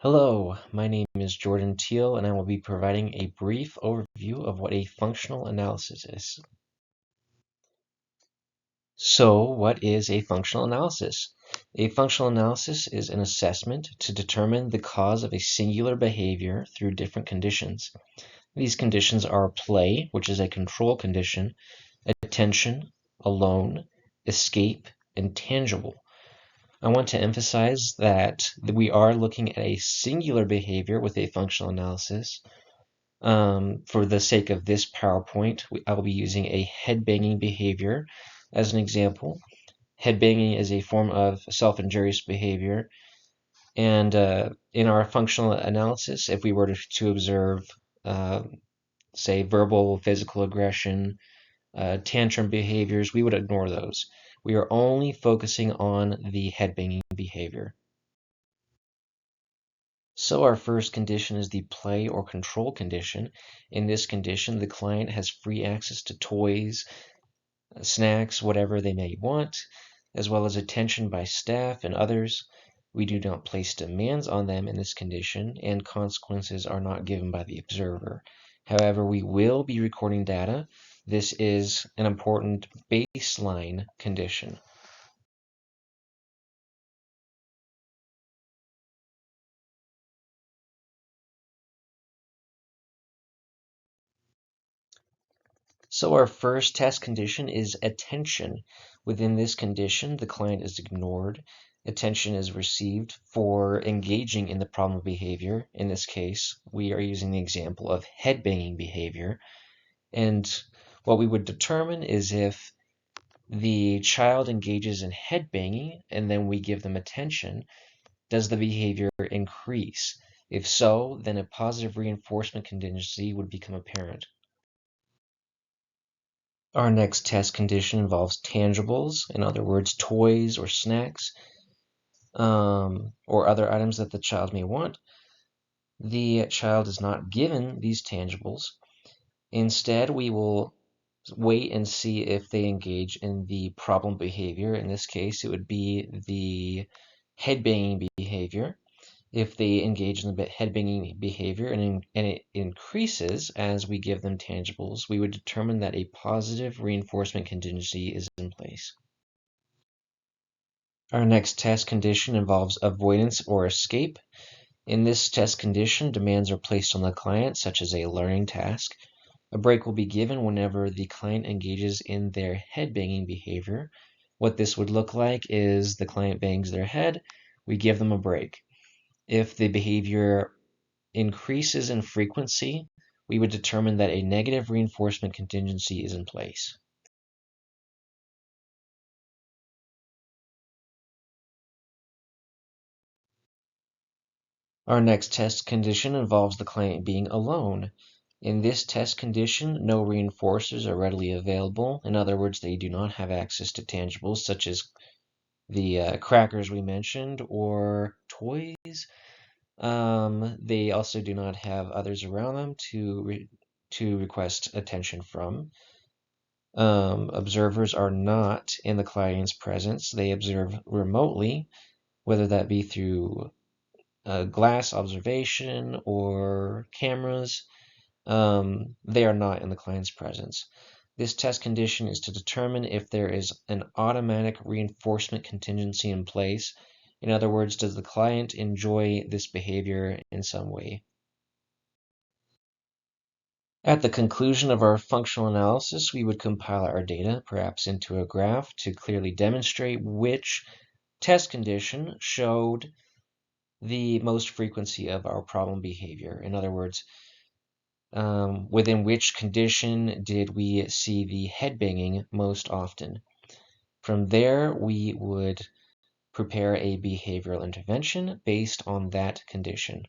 Hello, my name is Jordan Teal, and I will be providing a brief overview of what a functional analysis is. So, what is a functional analysis? A functional analysis is an assessment to determine the cause of a singular behavior through different conditions. These conditions are play, which is a control condition, attention, alone, escape, and tangible. I want to emphasize that we are looking at a singular behavior with a functional analysis. For the sake of this PowerPoint, I will be using a headbanging behavior as an example. Headbanging is a form of self-injurious behavior, and in our functional analysis, if we were to observe, uh, say, verbal, physical aggression, tantrum behaviors, we would ignore those. We are only focusing on the headbanging behavior. So our first condition is the play or control condition. In this condition, the client has free access to toys, snacks, whatever they may want, as well as attention by staff and others. We do not place demands on them in this condition, and consequences are not given by the observer. However, we will be recording data. This is an important baseline condition. So our first test condition is attention. Within this condition, the client is ignored. Attention is received for engaging in the problem behavior. In this case, we are using the example of headbanging behavior. And what we would determine is if the child engages in headbanging and then we give them attention, does the behavior increase? If so, then a positive reinforcement contingency would become apparent. Our next test condition involves tangibles, in other words, toys or snacks, or other items that the child may want. The child is not given these tangibles. Instead, we will wait and see if they engage in the problem behavior. In this case, it would be the headbanging behavior. If they engage in the headbanging behavior and it increases as we give them tangibles, we would determine that a positive reinforcement contingency is in place. Our next test condition involves avoidance or escape. In this test condition, demands are placed on the client, such as a learning task. A break will be given whenever the client engages in their headbanging behavior. What this would look like is the client bangs their head, we give them a break. If the behavior increases in frequency, we would determine that a negative reinforcement contingency is in place. Our next test condition involves the client being alone. In this test condition, no reinforcers are readily available. In other words, they do not have access to tangibles such as the crackers we mentioned or toys. They also do not have others around them to request attention from. Observers are not in the client's presence. They observe remotely, whether that be through glass observation or cameras. They are not in the client's presence. This test condition is to determine if there is an automatic reinforcement contingency in place. In other words, does the client enjoy this behavior in some way? At the conclusion of our functional analysis, we would compile our data, perhaps into a graph, to clearly demonstrate which test condition showed the most frequency of our problem behavior. In other words, within which condition did we see the headbanging most often? From there, we would prepare a behavioral intervention based on that condition.